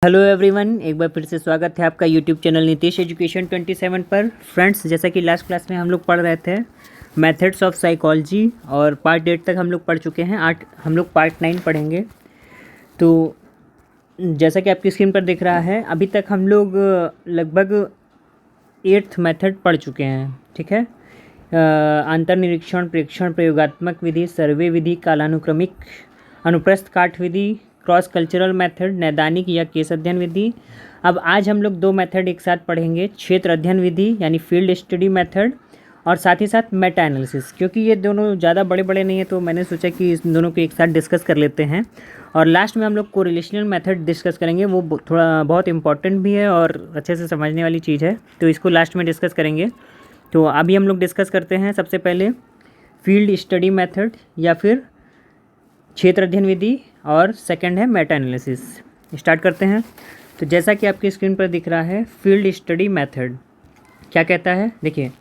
Hello everyone, एक बार फिर से स्वागत है आपका यूट्यूब चैनल नीतीश एजुकेशन 27 पर। फ्रेंड्स, जैसा कि लास्ट क्लास में हम लोग पढ़ रहे थे मेथड्स ऑफ साइकोलॉजी और पार्ट 8 तक हम लोग पढ़ चुके हैं। हम लोग पार्ट 9 पढ़ेंगे। तो जैसा कि आपकी स्क्रीन पर दिख रहा है, अभी तक हम लोग लगभग 8th मेथड पढ़ चुके हैं। ठीक है, अंतर्निरीक्षण, प्रेक्षण, प्रयोगात्मक विधि, सर्वे विधि, कालानुक्रमिक, अनुप्रस्थ काट विधि, क्रॉस कल्चरल मेथड, नैदानिक या केस अध्ययन विधि। अब आज हम लोग 2 मेथड एक साथ पढ़ेंगे, क्षेत्र अध्ययन विधि यानी फील्ड स्टडी मेथड और साथ ही साथ मेटा एनालिसिस। क्योंकि ये दोनों ज़्यादा बड़े बड़े नहीं है तो मैंने सोचा कि इस दोनों को एक साथ डिस्कस कर लेते हैं। और लास्ट में हम लोग कोरिलेशनल मेथड डिस्कस करेंगे, वो थोड़ा बहुत इंपॉर्टेंट भी है और अच्छे से समझने वाली चीज़ है, तो इसको लास्ट में डिस्कस करेंगे। तो अभी हम लोग डिस्कस करते हैं सबसे पहले फील्ड स्टडी मेथड या फिर क्षेत्र अध्ययन विधि, और सेकंड है मेटा एनालिसिस। स्टार्ट करते हैं। तो जैसा कि आपकी स्क्रीन पर दिख रहा है, फील्ड स्टडी मेथड क्या कहता है, देखिए,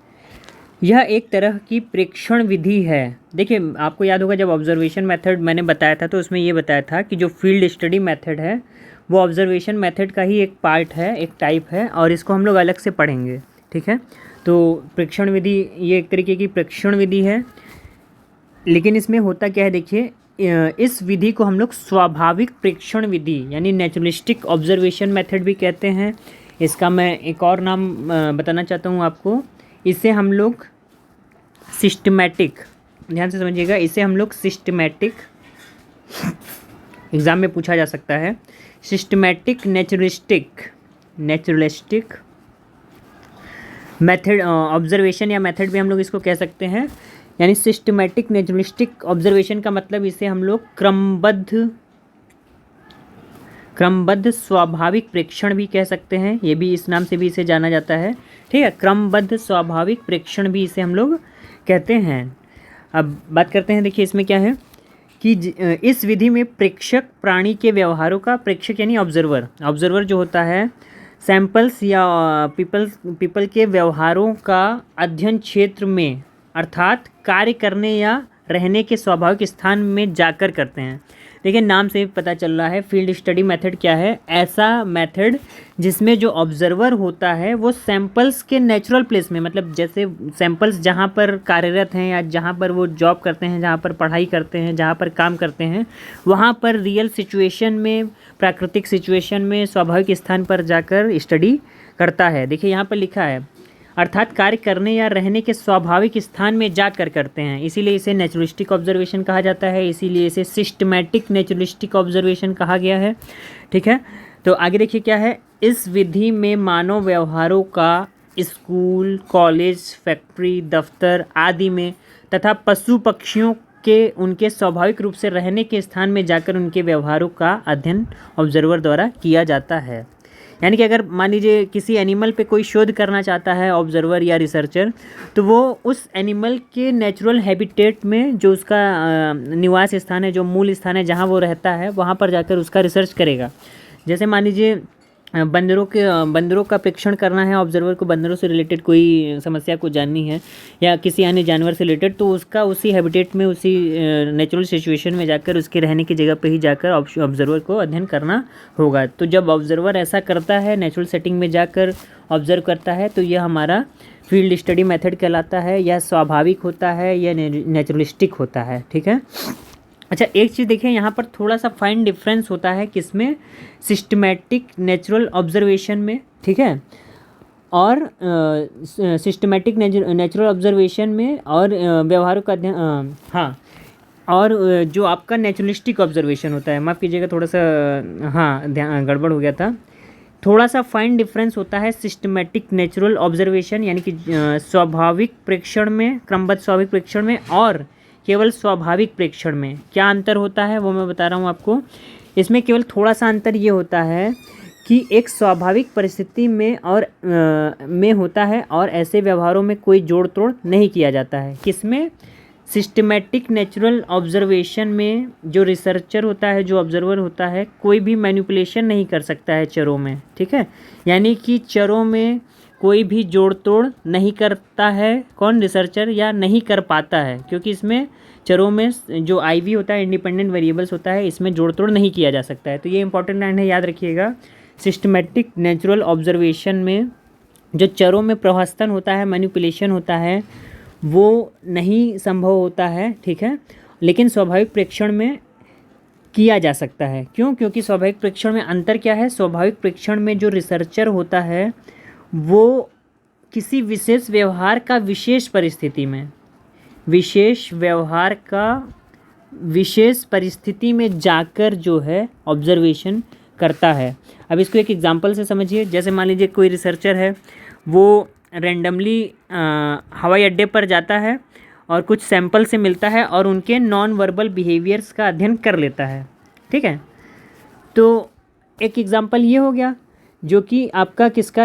यह एक तरह की प्रेक्षण विधि है। देखिए, आपको याद होगा जब ऑब्जर्वेशन मेथड मैंने बताया था तो उसमें ये बताया था कि जो फील्ड स्टडी मेथड है वो ऑब्जर्वेशन मेथड का ही एक पार्ट है, एक टाइप है, और इसको हम लोग अलग से पढ़ेंगे। ठीक है, तो प्रेक्षण विधि ये एक तरीके की प्रेक्षण विधि है, लेकिन इसमें होता क्या है, देखिए, इस विधि को हम लोग स्वाभाविक प्रेक्षण विधि यानी नेचुरलिस्टिक ऑब्जर्वेशन मेथड भी कहते हैं। इसका मैं एक और नाम बताना चाहता हूँ आपको। इसे हम लोग सिस्टमैटिक, ध्यान से समझिएगा, इसे हम लोग सिस्टमैटिक, एग्ज़ाम में पूछा जा सकता है, सिस्टमैटिक नेचुरलिस्टिक मेथड ऑब्जर्वेशन या मेथड भी हम लोग इसको कह सकते हैं। यानी सिस्टमैटिक नेचुरलिस्टिक ऑब्जर्वेशन का मतलब इसे हम लोग क्रमबद्ध स्वाभाविक प्रेक्षण भी कह सकते हैं। ये भी इस नाम से भी इसे जाना जाता है। ठीक है, क्रमबद्ध स्वाभाविक प्रेक्षण भी इसे हम लोग कहते हैं। अब बात करते हैं, देखिए इसमें क्या है कि इस विधि में प्रेक्षक प्राणी के व्यवहारों का, प्रेक्षक यानी ऑब्जर्वर जो होता है, सैंपल्स या पीपल के व्यवहारों का अध्ययन क्षेत्र में अर्थात कार्य करने या रहने के स्वाभाविक स्थान में जाकर करते हैं। देखिए, नाम से पता चल रहा है फील्ड स्टडी मेथड क्या है, ऐसा मेथड जिसमें जो ऑब्जर्वर होता है वो सैंपल्स के नेचुरल प्लेस में, मतलब जैसे सैंपल्स जहाँ पर कार्यरत हैं या जहाँ पर वो जॉब करते हैं, जहाँ पर पढ़ाई करते हैं, जहाँ पर काम करते हैं, वहाँ पर रियल सिचुएशन में, प्राकृतिक सिचुएशन में, स्वाभाविक स्थान पर जाकर स्टडी करता है। देखिए यहाँ पर लिखा है अर्थात कार्य करने या रहने के स्वाभाविक स्थान में जाकर करते हैं, इसीलिए इसे नेचुरलिस्टिक ऑब्जर्वेशन कहा जाता है, इसीलिए इसे सिस्टमैटिक नेचुरलिस्टिक ऑब्जर्वेशन कहा गया है। ठीक है, तो आगे देखिए क्या है, इस विधि में मानव व्यवहारों का स्कूल, कॉलेज, फैक्ट्री, दफ्तर आदि में तथा पशु पक्षियों के उनके स्वाभाविक रूप से रहने के स्थान में जाकर उनके व्यवहारों का अध्ययन ऑब्जर्वर द्वारा किया जाता है। यानी कि अगर मान लीजिए किसी एनिमल पे कोई शोध करना चाहता है ऑब्जर्वर या रिसर्चर, तो वो उस एनिमल के नेचुरल हैबिटेट में, जो उसका निवास स्थान है, जो मूल स्थान है जहाँ वो रहता है, वहाँ पर जाकर उसका रिसर्च करेगा। जैसे मान लीजिए बंदरों का प्रेक्षण करना है ऑब्जर्वर को, बंदरों से रिलेटेड कोई समस्या को जाननी है या किसी अन्य जानवर से रिलेटेड, तो उसका उसी हैबिटेट में, उसी नेचुरल सिचुएशन में जाकर, उसके रहने की जगह पे ही जाकर ऑब्जर्वर को अध्ययन करना होगा। तो जब ऑब्जर्वर ऐसा करता है, नेचुरल सेटिंग में जाकर ऑब्जर्व करता है, तो यह हमारा फील्ड स्टडी मेथड कहलाता है। यह स्वाभाविक होता है, यह नेचुरलिस्टिक होता है। ठीक है, अच्छा, एक चीज़ देखिए, यहाँ पर थोड़ा सा फाइन डिफरेंस होता है, किसमें, सिस्टमैटिक नेचुरल ऑब्जर्वेशन में। ठीक है, और सिस्टमैटिक नेचुरल ऑब्जर्वेशन में और व्यवहारों का अध्ययन, हाँ, और जो आपका नेचुरलिस्टिक ऑब्जर्वेशन होता है, माफ़ कीजिएगा थोड़ा सा, हाँ, गड़बड़ हो गया था, थोड़ा सा फाइन डिफरेंस होता है सिस्टमैटिक नेचुरल ऑब्जर्वेशन यानी कि स्वाभाविक प्रेक्षण में, क्रमबद्ध स्वाभाविक प्रेक्षण में, और केवल स्वाभाविक प्रेक्षण में। क्या अंतर होता है वो मैं बता रहा हूँ आपको। इसमें केवल थोड़ा सा अंतर ये होता है कि एक स्वाभाविक परिस्थिति में और में होता है और ऐसे व्यवहारों में कोई जोड़ तोड़ नहीं किया जाता है। किसमें, सिस्टमैटिक नेचुरल ऑब्जर्वेशन में जो रिसर्चर होता है, जो ऑब्जर्वर होता है, कोई भी मैनिपुलेशन नहीं कर सकता है चरों में। ठीक है, यानी कि चरों में कोई भी जोड़ तोड़ नहीं करता है, कौन, रिसर्चर, या नहीं कर पाता है, क्योंकि इसमें चरों में जो आईवी होता है, इंडिपेंडेंट वेरिएबल्स होता है, इसमें जोड़ तोड़ नहीं किया जा सकता है। तो ये इंपॉर्टेंट लाइन है, याद रखिएगा। सिस्टमेटिक नेचुरल ऑब्जर्वेशन में जो चरों में प्रहस्तन होता है, मैनिपुलेशन होता है, वो नहीं संभव होता है, ठीक है, लेकिन स्वाभाविक प्रेक्षण में किया जा सकता है। क्यों? क्योंकि स्वाभाविक प्रेक्षण में अंतर क्या है? स्वाभाविक प्रेक्षण में जो रिसर्चर होता है वो किसी विशेष व्यवहार का विशेष परिस्थिति में, विशेष व्यवहार का विशेष परिस्थिति में जाकर जो है ऑब्जर्वेशन करता है। अब इसको एक एग्जांपल से समझिए। जैसे मान लीजिए कोई रिसर्चर है, वो रैंडमली हवाई अड्डे पर जाता है और कुछ सैंपल से मिलता है और उनके नॉन वर्बल बिहेवियर्स का अध्ययन कर लेता है, ठीक है। तो एक एग्जांपल ये हो गया जो कि आपका किसका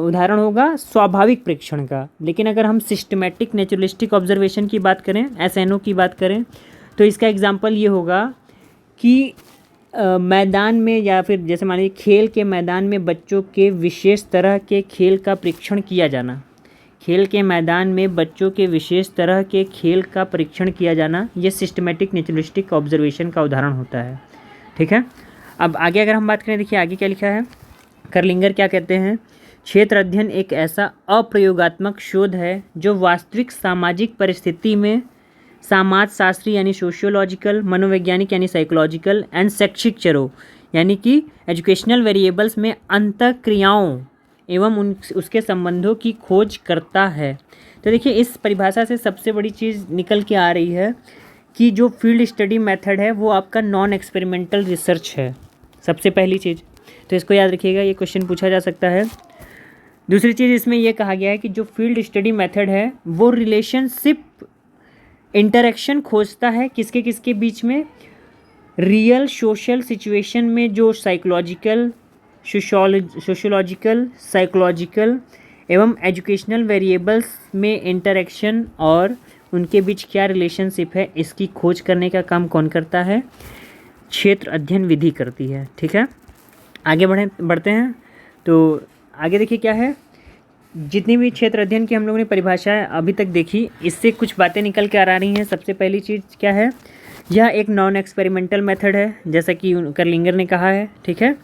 उदाहरण होगा? स्वाभाविक प्रेक्षण का। लेकिन अगर हम सिस्टमेटिक नेचुरलिस्टिक ऑब्जर्वेशन की बात करें, SNO की बात करें, तो इसका एग्जांपल ये होगा कि मैदान में या फिर जैसे मान लीजिए खेल के मैदान में बच्चों के विशेष तरह के खेल का परीक्षण किया जाना। खेल के मैदान में बच्चों के विशेष तरह के खेल का परीक्षण किया जाना, ये सिस्टमेटिक नेचुरलिस्टिक ऑब्जर्वेशन का उदाहरण होता है, ठीक है। अब आगे अगर हम बात करें, देखिए आगे क्या लिखा है। करलिंगर क्या कहते हैं? क्षेत्र अध्ययन एक ऐसा अप्रयोगात्मक शोध है जो वास्तविक सामाजिक परिस्थिति में समाजशास्त्री यानी सोशियोलॉजिकल, मनोवैज्ञानिक यानी साइकोलॉजिकल एंड शैक्षिक चरों यानी कि एजुकेशनल वेरिएबल्स में अंतःक्रियाओं एवं उसके संबंधों की खोज करता है। तो देखिए इस परिभाषा से सबसे बड़ी चीज़ निकल के आ रही है कि जो फील्ड स्टडी मेथड है वो आपका नॉन एक्सपेरिमेंटल रिसर्च है, सबसे पहली चीज़। तो इसको याद रखिएगा, ये क्वेश्चन पूछा जा सकता है। दूसरी चीज़ इसमें यह कहा गया है कि जो फील्ड स्टडी मेथड है वो रिलेशनशिप इंटरेक्शन खोजता है किसके किसके बीच में? रियल सोशल सिचुएशन में जो साइकोलॉजिकल, सोशियोलॉजिकल, साइकोलॉजिकल एवं एजुकेशनल वेरिएबल्स में इंटरेक्शन और उनके बीच क्या रिलेशनशिप है, इसकी खोज करने का काम कौन करता है? क्षेत्र अध्ययन विधि करती है, ठीक है। आगे बढ़ते हैं। तो आगे देखिए क्या है, जितनी भी क्षेत्र अध्ययन की हम लोगों ने परिभाषाएं अभी तक देखी, इससे कुछ बातें निकल के आ रही हैं। सबसे पहली चीज़ क्या है? यह एक नॉन एक्सपेरिमेंटल मेथड है, जैसा कि करलिंगर ने कहा है, ठीक है।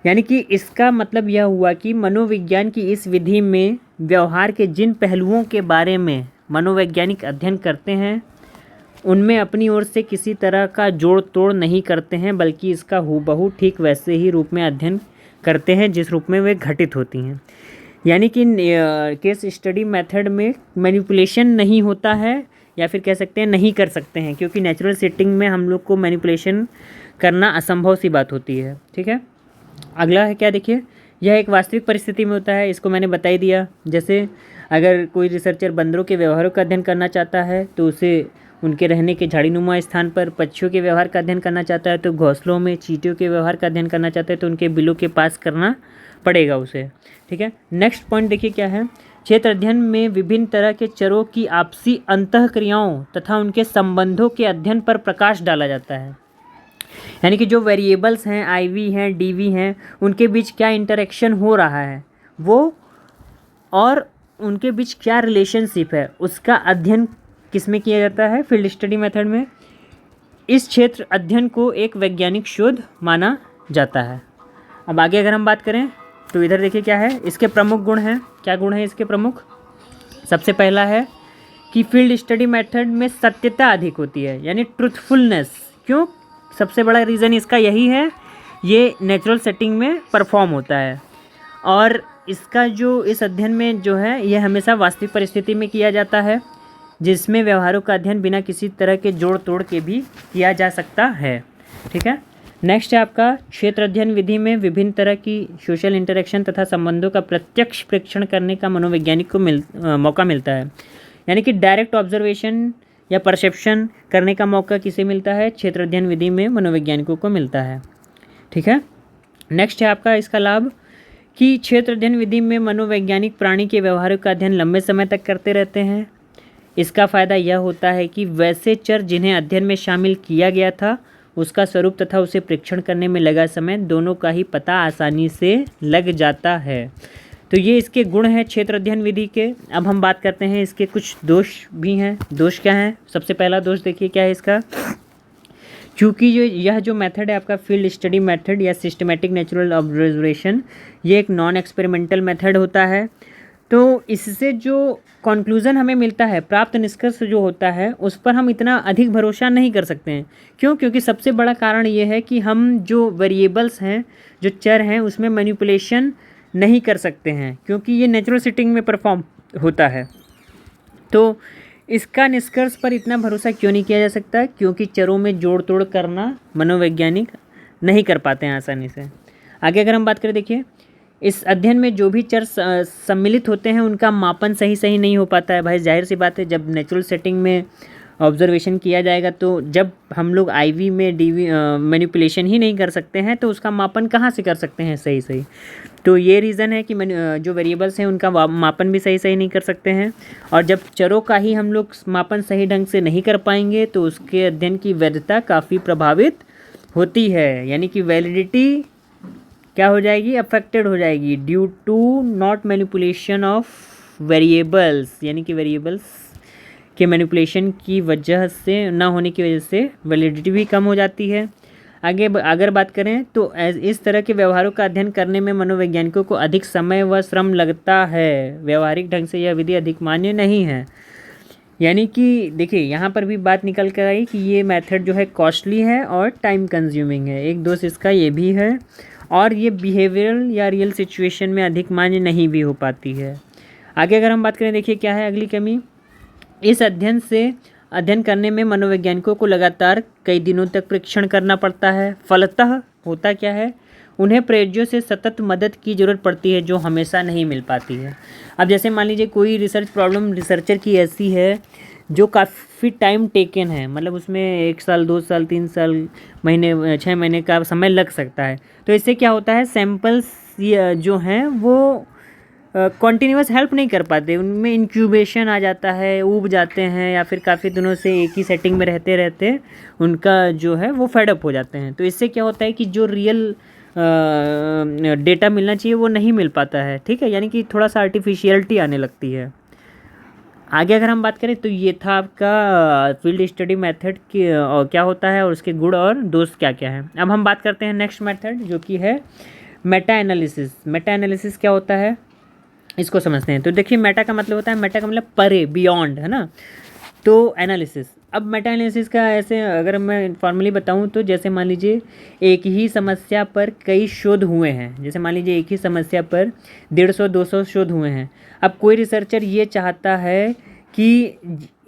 यानी कि इसका मतलब यह हुआ कि मनोविज्ञान की इस विधि में व्यवहार के जिन पहलुओं के बारे में मनोवैज्ञानिक अध्ययन करते हैं उनमें अपनी ओर से किसी तरह का जोड़ तोड़ नहीं करते हैं, बल्कि इसका हूबहू ठीक वैसे ही रूप में अध्ययन करते हैं जिस रूप में वे घटित होती हैं। यानी कि केस स्टडी मेथड में मैनिपुलेशन नहीं होता है, या फिर कह सकते हैं नहीं कर सकते हैं, क्योंकि नेचुरल सेटिंग में हम लोग को मैनिपुलेशन करना असंभव सी बात होती है, ठीक है। अगला है क्या, देखिए, यह एक वास्तविक परिस्थिति में होता है, इसको मैंने बता ही दिया। जैसे अगर कोई रिसर्चर बंदरों के व्यवहारों का अध्ययन करना चाहता है तो उसे उनके रहने के झाड़ीनुमा स्थान पर पक्षियों के व्यवहार का अध्ययन करना चाहता है तो घोंसलों में चींटियों के व्यवहार का अध्ययन करना चाहता है तो उनके बिलों के पास करना पड़ेगा उसे, ठीक है। नेक्स्ट पॉइंट देखिए क्या है, क्षेत्र अध्ययन में विभिन्न तरह के चरों की आपसी अंतःक्रियाओं तथा उनके संबंधों के अध्ययन पर प्रकाश डाला जाता है। यानी कि जो वेरिएबल्स हैं, IV हैं, DV हैं, उनके बीच क्या इंटरेक्शन हो रहा है वो, और उनके बीच क्या रिलेशनशिप है, उसका अध्ययन किस में किया जाता है? फील्ड स्टडी मेथड में। इस क्षेत्र अध्ययन को एक वैज्ञानिक शोध माना जाता है। अब आगे अगर हम बात करें तो इधर देखिए क्या है, इसके प्रमुख गुण हैं। क्या गुण है इसके प्रमुख? सबसे पहला है कि फील्ड स्टडी मेथड में सत्यता अधिक होती है, यानी ट्रुथफुलनेस। क्यों? सबसे बड़ा रीज़न इसका यही है, ये नेचुरल सेटिंग में परफॉर्म होता है, और इसका जो इस अध्ययन में जो है ये हमेशा वास्तविक परिस्थिति में किया जाता है, जिसमें व्यवहारों का अध्ययन बिना किसी तरह के जोड़ तोड़ के भी किया जा सकता है, ठीक है। नेक्स्ट है आपका, क्षेत्र अध्ययन विधि में विभिन्न तरह की सोशल इंटरेक्शन तथा संबंधों का प्रत्यक्ष प्रेक्षण करने का मनोवैज्ञानिक को मौका मिलता है। यानी कि डायरेक्ट ऑब्जर्वेशन या परसेप्शन करने का मौका किसे मिलता है? क्षेत्र अध्ययन विधि में मनोवैज्ञानिकों को मिलता है, ठीक है। नेक्स्ट है आपका इसका लाभ कि क्षेत्र अध्ययन विधि में मनोवैज्ञानिक प्राणी के व्यवहारों का अध्ययन लंबे समय तक करते रहते हैं। इसका फ़ायदा यह होता है कि वैसे चर जिन्हें अध्ययन में शामिल किया गया था उसका स्वरूप तथा उसे परीक्षण करने में लगा समय दोनों का ही पता आसानी से लग जाता है। तो ये इसके गुण हैं क्षेत्र अध्ययन विधि के। अब हम बात करते हैं इसके कुछ दोष भी हैं। दोष क्या हैं? सबसे पहला दोष देखिए क्या है इसका, क्योंकि यह जो मेथड है आपका फील्ड स्टडी मेथड या सिस्टमेटिक नेचुरल ऑब्जर्वेशन, ये एक नॉन एक्सपेरिमेंटल मेथड होता है। तो इससे जो कंक्लूज़न हमें मिलता है, प्राप्त निष्कर्ष जो होता है, उस पर हम इतना अधिक भरोसा नहीं कर सकते हैं। क्यों? क्योंकि सबसे बड़ा कारण ये है कि हम जो वेरिएबल्स हैं, जो चर हैं, उसमें मैनिपुलेशन नहीं कर सकते हैं, क्योंकि ये नेचुरल सेटिंग में परफॉर्म होता है। तो इसका निष्कर्ष पर इतना भरोसा क्यों नहीं किया जा सकता? क्योंकि चरों में जोड़ तोड़ करना मनोवैज्ञानिक नहीं कर पाते हैं आसानी से। आगे अगर हम बात करें, देखिए इस अध्ययन में जो भी चर सम्मिलित होते हैं उनका मापन सही नहीं हो पाता है। भाई जाहिर सी बात है, जब नेचुरल सेटिंग में ऑब्जर्वेशन किया जाएगा तो जब हम लोग आईवी में मैनिपुलेशन ही नहीं कर सकते हैं तो उसका मापन कहाँ से कर सकते हैं सही। तो ये रीज़न है कि जो वेरिएबल्स हैं उनका मापन भी सही नहीं कर सकते हैं। और जब चरों का ही हम लोग मापन सही ढंग से नहीं कर पाएंगे तो उसके अध्ययन की वैधता काफ़ी प्रभावित होती है, यानी कि वैलिडिटी क्या हो जाएगी? अफेक्टेड हो जाएगी due to not manipulation of variables, यानी कि वेरिएबल्स के मैनिपुलेशन की वजह से, ना होने की वजह से वैलिडिटी भी कम हो जाती है। आगे अगर बात करें तो इस तरह के व्यवहारों का अध्ययन करने में मनोवैज्ञानिकों को अधिक समय व श्रम लगता है। व्यवहारिक ढंग से यह विधि अधिक मान्य नहीं है। यानी कि देखिए यहाँ पर भी बात निकल कर आई कि ये मेथड जो है कॉस्टली है और टाइम कंज्यूमिंग है। एक दोस्त इसका ये भी है, और ये बिहेवियरल या रियल सिचुएशन में अधिक मान्य नहीं भी हो पाती है। आगे अगर हम बात करें, देखिए क्या है अगली कमी। इस अध्ययन करने में मनोवैज्ञानिकों को लगातार कई दिनों तक परीक्षण करना पड़ता है। फलतः होता क्या है, उन्हें प्रयोज्यों से सतत मदद की ज़रूरत पड़ती है जो हमेशा नहीं मिल पाती है। अब जैसे मान लीजिए कोई रिसर्च प्रॉब्लम रिसर्चर की ऐसी है जो काफ़ी टाइम टेकन है, मतलब उसमें 1 साल 2 साल 3 साल महीने 6 महीने का समय लग सकता है। तो इससे क्या होता है, सैम्पल्स जो हैं वो कॉन्टीन्यूअस हेल्प नहीं कर पाते, उनमें इंक्यूबेशन आ जाता है, ऊब जाते हैं, या फिर काफ़ी दिनों से एक ही सेटिंग में रहते रहते उनका जो है वो फेडअप हो जाते हैं। तो इससे क्या होता है कि जो रियल डेटा मिलना चाहिए वो नहीं मिल पाता है। ठीक है, यानी कि थोड़ा सा आर्टिफिशियलिटी आने लगती है। आगे अगर हम बात करें तो ये था आपका फील्ड स्टडी मेथड की क्या होता है और उसके गुण और दोष क्या क्या हैं। अब हम बात करते हैं नेक्स्ट मेथड जो कि है मेटा एनालिसिस। मेटा एनालिसिस क्या होता है इसको समझते हैं। तो देखिए मेटा का मतलब होता है, मेटा का मतलब परे, बियॉन्ड, है ना। तो एनालिसिस, अब मेटा एनालिसिस का ऐसे अगर मैं फॉर्मली बताऊं तो जैसे मान लीजिए एक ही समस्या पर कई शोध हुए हैं, जैसे मान लीजिए एक ही समस्या पर 150-200 शोध हुए हैं। अब कोई रिसर्चर ये चाहता है कि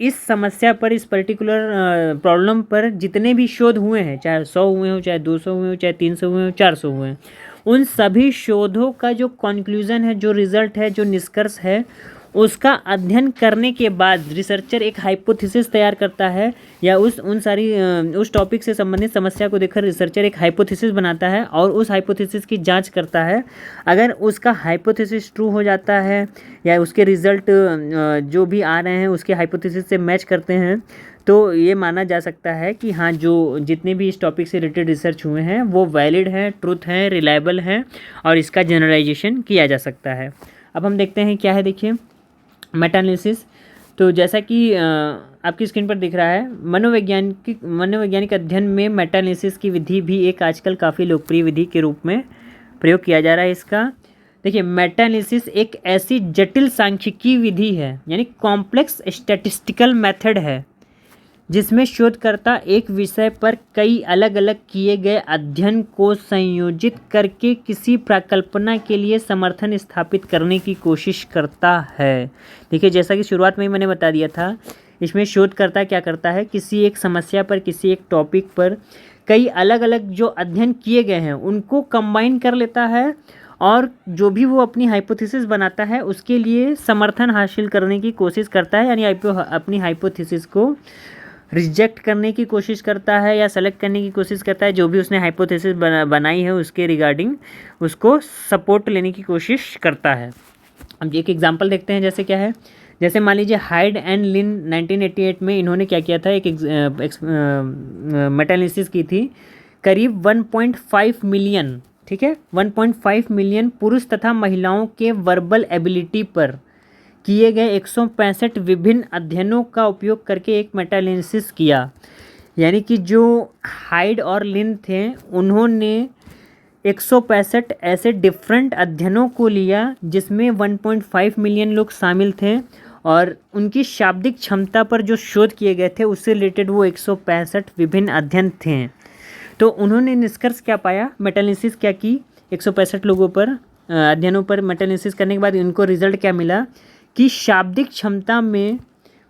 इस समस्या पर, इस पर्टिकुलर प्रॉब्लम पर जितने भी शोध हुए हैं, चाहे 100 हुए हों, चाहे 200 हुए हों, चाहे 300 हुए हों, 400 हुए हैं, उन सभी शोधों का जो कंक्लूजन है, जो रिज़ल्ट है, जो निष्कर्ष है, उसका अध्ययन करने के बाद रिसर्चर एक हाइपोथेसिस तैयार करता है, या उस टॉपिक से संबंधित समस्या को देखकर रिसर्चर एक हाइपोथेसिस बनाता है और उस हाइपोथेसिस की जांच करता है। अगर उसका हाइपोथेसिस ट्रू हो जाता है या उसके रिज़ल्ट जो भी आ रहे हैं उसके हाइपोथेसिस से मैच करते हैं, तो ये माना जा सकता है कि हाँ, जो जितने भी इस टॉपिक से रिलेटेड रिसर्च हुए हैं वो वैलिड हैं, ट्रुथ हैं, रिलायबल हैं, और इसका जनरलाइजेशन किया जा सकता है। अब हम देखते हैं क्या है, देखिए मेटा एनालिसिस। तो जैसा कि आपकी स्क्रीन पर दिख रहा है, मनोवैज्ञानिक अध्ययन में मेटा एनालिसिस की विधि भी एक आजकल काफ़ी लोकप्रिय विधि के रूप में प्रयोग किया जा रहा है इसका। देखिए मेटा एनालिसिस एक ऐसी जटिल सांख्यिकी विधि है, यानी कॉम्प्लेक्स स्टैटिस्टिकल मेथड है, जिसमें शोधकर्ता एक विषय पर कई अलग अलग किए गए अध्ययन को संयोजित करके किसी परिकल्पना के लिए समर्थन स्थापित करने की कोशिश करता है। देखिए जैसा कि शुरुआत में ही मैंने बता दिया था, इसमें शोधकर्ता क्या करता है, किसी एक समस्या पर, किसी एक टॉपिक पर कई अलग अलग जो अध्ययन किए गए हैं उनको कंबाइन कर लेता है, और जो भी वो अपनी हाइपोथेसिस बनाता है उसके लिए समर्थन हासिल करने की कोशिश करता है, यानी अपनी हाइपोथेसिस को रिजेक्ट करने की कोशिश करता है या सेलेक्ट करने की कोशिश करता है। जो भी उसने हाइपोथेसिस बनाई है उसके रिगार्डिंग उसको सपोर्ट लेने की कोशिश करता है। अब एक एग्जांपल देखते हैं, जैसे क्या है, जैसे मान लीजिए हाइड एंड लिन 1988 में इन्होंने क्या किया था, एक मेटा एनालिसिस की थी करीब 1.5 मिलियन, ठीक है, 1.5 मिलियन पुरुष तथा महिलाओं के वर्बल एबिलिटी पर किए गए 165 विभिन्न अध्ययनों का उपयोग करके एक मेटा एनालिसिस किया। यानी कि जो हाइड और लिन थे उन्होंने 165 ऐसे डिफरेंट अध्ययनों को लिया जिसमें 1.5 मिलियन लोग शामिल थे और उनकी शाब्दिक क्षमता पर जो शोध किए गए थे उससे रिलेटेड वो 165 विभिन्न अध्ययन थे। तो उन्होंने निष्कर्ष क्या पाया, मेटालिसिस क्या की 165 लोगों पर अध्ययनों पर मेटालिसिस करने के बाद इनको रिजल्ट क्या मिला कि शाब्दिक क्षमता में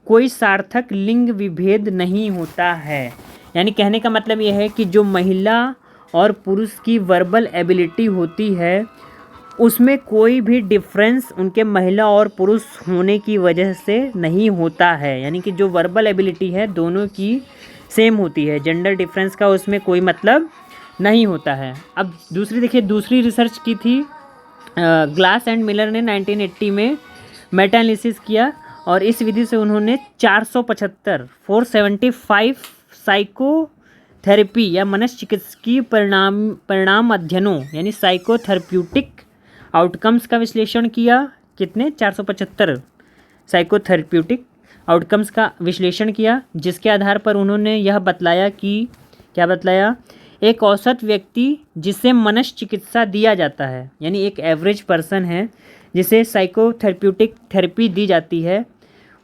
कोई सार्थक लिंग विभेद नहीं होता है। यानी कहने का मतलब यह है कि जो महिला और पुरुष की वर्बल एबिलिटी होती है उसमें कोई भी डिफरेंस उनके महिला और पुरुष होने की वजह से नहीं होता है। यानी कि जो वर्बल एबिलिटी है दोनों की सेम होती है, जेंडर डिफरेंस का उसमें कोई मतलब नहीं होता है। अब दूसरी देखिए, दूसरी रिसर्च की थी ग्लास एंड मिलर ने 1980 में मेटा एनालिसिस किया और इस विधि से उन्होंने 475 साइकोथेरेपी या मनश्चिकित्सकीय परिणाम अध्ययनों यानी साइकोथेरेप्यूटिक आउटकम्स का विश्लेषण किया। कितने? 475 साइकोथेरेप्यूटिक आउटकम्स का विश्लेषण किया, जिसके आधार पर उन्होंने यह बतलाया कि क्या बतलाया, एक औसत व्यक्ति जिसे मनश्चिकित्सा दिया जाता है यानी एक एवरेज पर्सन है जिसे साइकोथेरेप्यूटिक थेरेपी दी जाती है,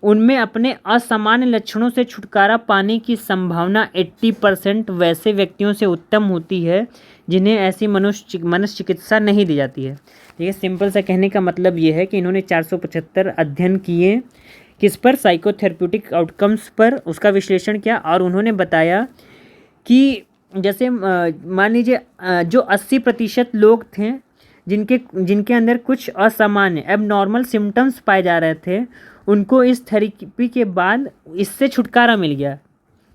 उनमें अपने असामान्य लक्षणों से छुटकारा पाने की संभावना 80% वैसे व्यक्तियों से उत्तम होती है जिन्हें ऐसी मनश्चिकित्सा नहीं दी जाती है। ठीक है, सिंपल सा कहने का मतलब ये है कि इन्होंने 475 अध्ययन किए किस पर, साइकोथेरेप्यूटिक आउटकम्स पर, उसका विश्लेषण किया और उन्होंने बताया कि जैसे मान लीजिए जो 80% लोग थे जिनके अंदर कुछ असामान्य एबनॉर्मल सिम्टम्स पाए जा रहे थे, उनको इस थेरेपी के बाद इससे छुटकारा मिल गया।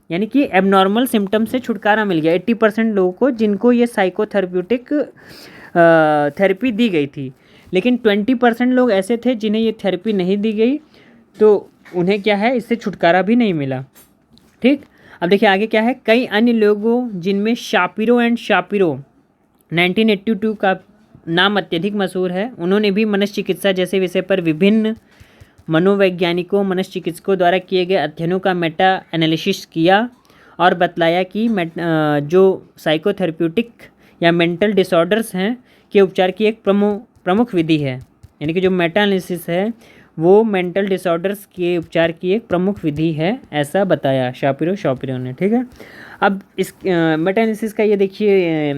यानी कि एबनॉर्मल सिम्टम्स से छुटकारा मिल गया 80% लोगों को जिनको ये साइकोथेरेप्यूटिक थेरेपी दी गई थी। लेकिन 20% लोग ऐसे थे जिन्हें ये थेरेपी नहीं दी गई, तो उन्हें क्या है, इससे छुटकारा भी नहीं मिला। ठीक, अब देखिए आगे क्या है, कई अन्य लोगों जिनमें शापिरो एंड शापिरो 1982 का नाम अत्यधिक मशहूर है, उन्होंने भी मनश्चिकित्सा जैसे विषय पर विभिन्न मनोवैज्ञानिकों मनश्चिकित्सकों द्वारा किए गए अध्ययनों का मेटा एनालिसिस किया और बतलाया कि जो साइकोथेरेप्यूटिक या मेंटल डिसऑर्डर्स हैं के उपचार की एक प्रमुख विधि है। यानी कि जो मेटा एनालिसिस है वो मेंटल डिसऑर्डर्स के उपचार की एक प्रमुख विधि है, ऐसा बताया शापिरो ने। ठीक है, अब इस मेटा एनालिसिस का ये देखिए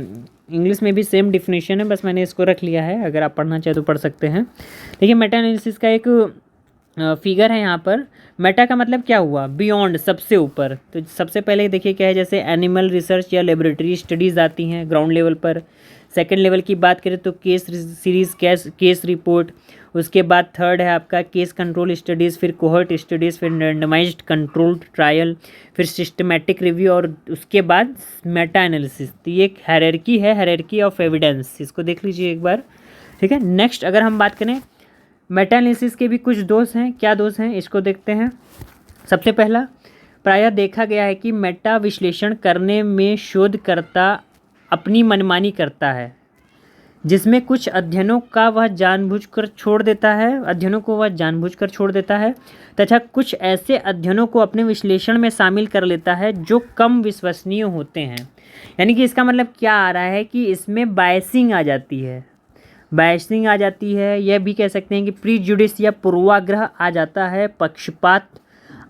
इंग्लिश में भी सेम डिफिनेशन है, बस मैंने इसको रख लिया है, अगर आप पढ़ना चाहे तो पढ़ सकते हैं। देखिए मेटा एनालिसिस का एक फिगर है यहाँ पर। मेटा का मतलब क्या हुआ, बियॉन्ड, सबसे ऊपर। तो सबसे पहले देखिए क्या है, जैसे एनिमल रिसर्च या लेबोरेटरी स्टडीज़ आती हैं ग्राउंड लेवल पर। सेकंड लेवल की बात करें तो केस सीरीज़, केस रिपोर्ट। उसके बाद थर्ड है आपका केस कंट्रोल स्टडीज़, फिर कोहर्ट स्टडीज़, फिर रैंडमाइज्ड कंट्रोल्ड ट्रायल, फिर सिस्टमैटिक रिव्यू और उसके बाद मेटा एनालिसिस। तो ये एक हायरार्की है, हायरार्की ऑफ एविडेंस, इसको देख लीजिए एक बार। ठीक है, नेक्स्ट अगर हम बात करें मेटा एनालिसिस के भी कुछ दोष हैं। क्या दोष हैं इसको देखते हैं। सबसे पहला, प्रायः देखा गया है कि मेटा विश्लेषण करने में शोधकर्ता अपनी मनमानी करता है, जिसमें कुछ अध्ययनों को वह जानबूझकर छोड़ देता है तथा कुछ ऐसे अध्ययनों को अपने विश्लेषण में शामिल कर लेता है जो कम विश्वसनीय होते हैं। यानी कि इसका मतलब क्या आ रहा है कि इसमें बायसिंग आ जाती है, यह भी कह सकते हैं कि प्रीजुडिस या पूर्वाग्रह आ जाता है, पक्षपात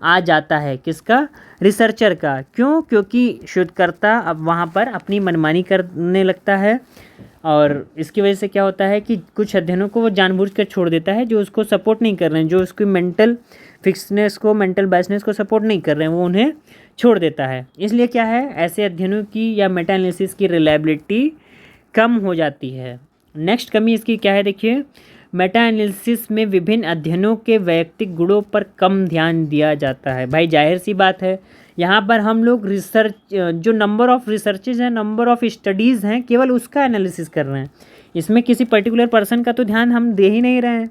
आ जाता है, किसका, रिसर्चर का। क्यों? क्योंकि शोधकर्ता अब वहाँ पर अपनी मनमानी करने लगता है और इसकी वजह से क्या होता है कि कुछ अध्ययनों को वो जानबूझकर छोड़ देता है जो उसको सपोर्ट नहीं कर रहे हैं, जो उसकी मेंटल फिक्सनेस को, मेंटल बायसनेस को सपोर्ट नहीं कर रहे हैं, वो उन्हें छोड़ देता है। इसलिए क्या है, ऐसे अध्ययनों की या मेटा एनालिसिस की रिलायबिलिटी कम हो जाती है। नेक्स्ट कमी इसकी क्या है, देखिए मेटा एनालिसिस में विभिन्न अध्ययनों के वैयक्तिक गुणों पर कम ध्यान दिया जाता है। भाई जाहिर सी बात है, यहाँ पर हम लोग रिसर्च, जो नंबर ऑफ़ रिसर्चेज हैं, नंबर ऑफ़ स्टडीज़ हैं, केवल उसका एनालिसिस कर रहे हैं। इसमें किसी पर्टिकुलर पर्सन का तो ध्यान हम दे ही नहीं रहे हैं।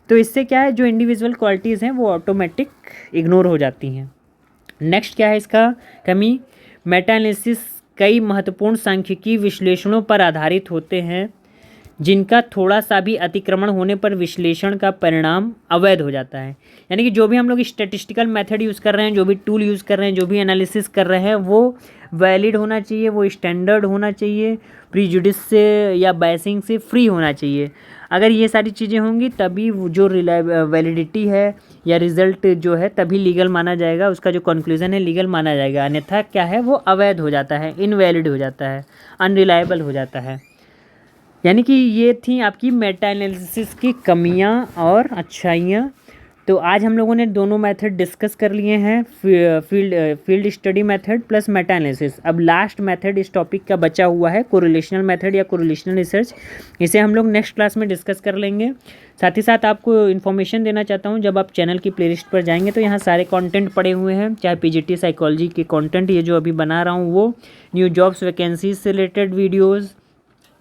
तो इससे क्या है, जो इंडिविजुअल क्वालिटीज़ हैं वो ऑटोमेटिक इग्नोर हो जाती हैं। नेक्स्ट क्या है इसका कमी, मेटा एनालिसिस कई महत्वपूर्ण सांख्यिकी विश्लेषणों पर आधारित होते हैं जिनका थोड़ा सा भी अतिक्रमण होने पर विश्लेषण का परिणाम अवैध हो जाता है। यानी कि जो भी हम लोग स्टैटिस्टिकल मेथड यूज़ कर रहे हैं, जो भी टूल यूज़ कर रहे हैं, जो भी एनालिसिस कर रहे हैं, वो वैलिड होना चाहिए, वो स्टैंडर्ड होना चाहिए, प्रीजुडिस से या बायसिंग से फ्री होना चाहिए। अगर ये सारी चीज़ें होंगी तभी वो जो वैलिडिटी है या रिज़ल्ट जो है तभी लीगल माना जाएगा, उसका जो कंक्लूज़न है लीगल माना जाएगा। अन्यथा क्या है, वो अवैध हो जाता है, इनवैलिड हो जाता है, अनरिलायबल हो जाता है। यानी कि ये थी आपकी मेटा एनालिसिस की कमियां और अच्छाइयाँ। तो आज हम लोगों ने दोनों मेथड डिस्कस कर लिए हैं, field study method plus Meta analysis. अब लास्ट मेथड इस टॉपिक का बचा हुआ है, कोरिलेशनल मेथड या कोरिलेशनल रिसर्च। इसे हम लोग नेक्स्ट क्लास में डिस्कस कर लेंगे। साथ ही साथ आपको इन्फॉर्मेशन देना चाहता हूँ, जब आप चैनल की प्लेलिस्ट पर जाएंगे तो यहाँ सारे कंटेंट पड़े हुए हैं, चाहे पीजीटी साइकोलॉजी के कंटेंट ये जो अभी बना रहा हूँ वो, न्यू जॉब्स वैकेंसीज से रिलेटेड वीडियोज़,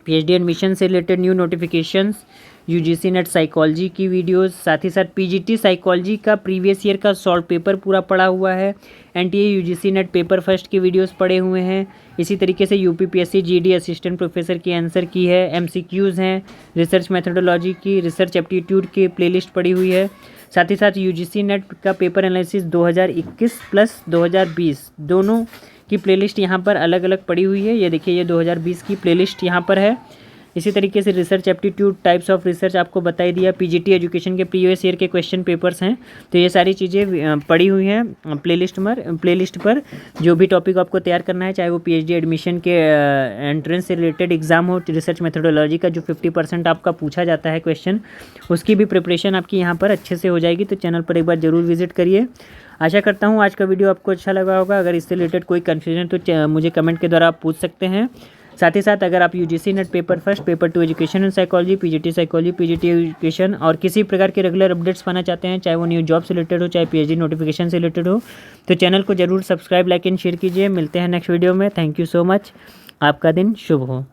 पीएचडी एडमिशन से related new notifications, UGC net psychology की वीडियोस, साथ ही साथ पीजीटी साइकोलॉजी का प्रीवियस ईयर का सॉल्व पेपर पूरा पड़ा हुआ है, NTA UGC net paper first की वीडियोस पड़े हुए हैं। इसी तरीके से यूपीपीएससी जीडी असिस्टेंट प्रोफेसर की आंसर की है, एमसीक्यूज़ हैं, रिसर्च मेथोडोलॉजी की, रिसर्च एप्टीट्यूड की प्लेलिस्ट पड़ी हुई है। साथ ही साथ यूजीसी नेट का पेपर एनालिसिस 2021 प्लस 2020 दोनों की प्लेलिस्ट यहाँ पर अलग अलग पड़ी हुई है। ये देखिए, ये 2020 की प्लेलिस्ट यहाँ पर है। इसी तरीके से research aptitude, types of research आपको बता ही दिया, पीजीटी एजुकेशन के प्रीवियस ईयर के क्वेश्चन पेपर्स हैं। तो ये सारी चीज़ें पड़ी हुई हैं प्लेलिस्ट पर। जो भी टॉपिक आपको तैयार करना है, चाहे वो पीएचडी एडमिशन के एंट्रेंस से रिलेटेड एग्जाम हो, रिसर्च मेथोडोलॉजी का जो 50% आपका पूछा जाता है क्वेश्चन, उसकी भी प्रिपरेशन आपकी यहाँ पर अच्छे से हो जाएगी। तो चैनल पर एक बार ज़रूर विजिट करिए। आशा करता हूँ आज का वीडियो आपको अच्छा लगा होगा। अगर इससे रिलेटेड कोई कन्फ्यूजन तो मुझे कमेंट के द्वारा आप पूछ सकते हैं। साथ ही साथ अगर आप UGC net paper first, paper 2 education and psychology, PGT psychology, PGT education और किसी प्रकार के रेगुलर अपडेट्स पाना चाहते हैं, चाहे वो न्यू जॉब से रिलेटेड हो, चाहे पीएचडी नोटिफिकेशन से रिलेटेड हो, तो चैनल को जरूर सब्सक्राइब, लाइक एंड शेयर कीजिए। मिलते हैं नेक्स्ट वीडियो में। Thank you so much. आपका दिन शुभ हो।